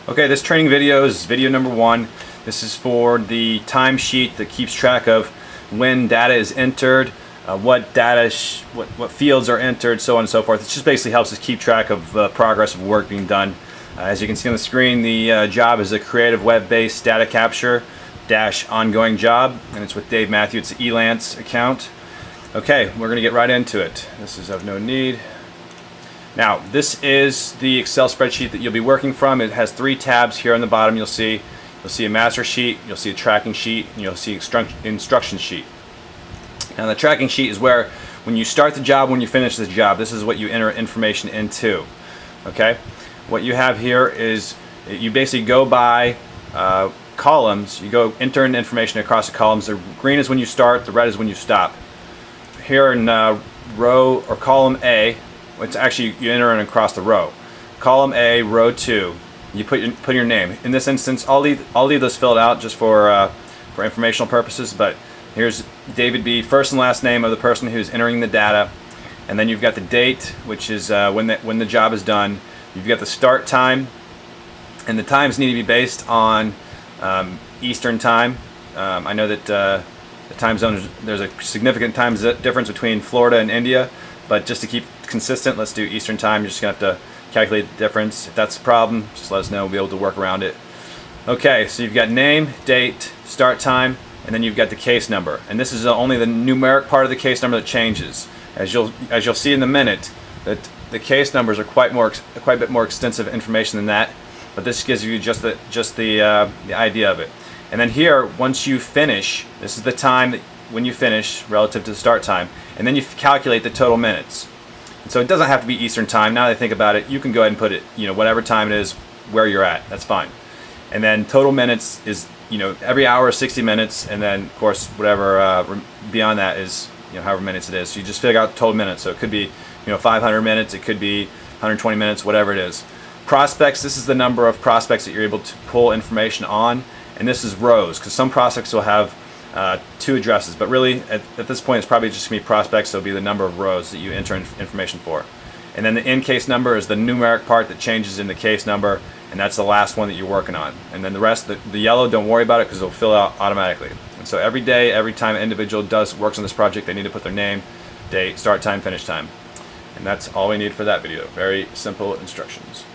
Okay, this training video is video number 1. This is for the timesheet that keeps track of when data is entered, what data, what fields are entered, so on and so forth. It just basically helps us keep track of progress of work being done. As you can see on the screen, the job is a creative web-based data capture ongoing job, and it's with Dave Matthew. It's the Elance account. Okay, we're going to get right into it. This is of no need. Now, this is the Excel spreadsheet that you'll be working from. It has 3 tabs here on the bottom. You'll see a master sheet, you'll see a tracking sheet, and you'll see instruction sheet. Now, the tracking sheet is where when you start the job, when you finish the job, this is what you enter information into. Okay? What you have here is you basically go by columns. You go enter information across the columns. The green is when you start, the red is when you stop. Here in row or column A, it's actually you enter it across the row. Column A, row 2. You put your name. In this instance, I'll leave this filled out just for informational purposes. But here's David B. First and last name of the person who's entering the data, and then you've got the date, which is when the job is done. You've got the start time, and the times need to be based on Eastern time. I know that the time zone, there's a significant time difference between Florida and India. But just to keep consistent, let's do Eastern time. You're just going to have to calculate the difference. If that's a problem, just let us know. We'll be able to work around it. Okay, so you've got name, date, start time, and then you've got the case number. And this is only the numeric part of the case number that changes. As you'll see in a minute, that the case numbers are quite a bit more extensive information than that. But this gives you just the idea of it. And then here, once you finish, this is the time that when you finish relative to the start time, and then you calculate the total minutes. And so it doesn't have to be Eastern time. Now that I think about it, you can go ahead and put it, whatever time it is where you're at. That's fine. And then total minutes is, every hour is 60 minutes, and then of course whatever beyond that is, however minutes it is. So you just figure out the total minutes. So it could be, 500 minutes. It could be 120 minutes. Whatever it is. Prospects. This is the number of prospects that you're able to pull information on, and this is rows because some prospects will have 2 addresses, but really at this point it's probably just going to be prospects, so it'll be the number of rows that you enter information for. And then the in case number is the numeric part that changes in the case number, and that's the last one that you're working on. And then the rest, the yellow, don't worry about it because it'll fill out automatically. And so every day, every time an individual works on this project, they need to put their name, date, start time, finish time. And that's all we need for that video. Very simple instructions.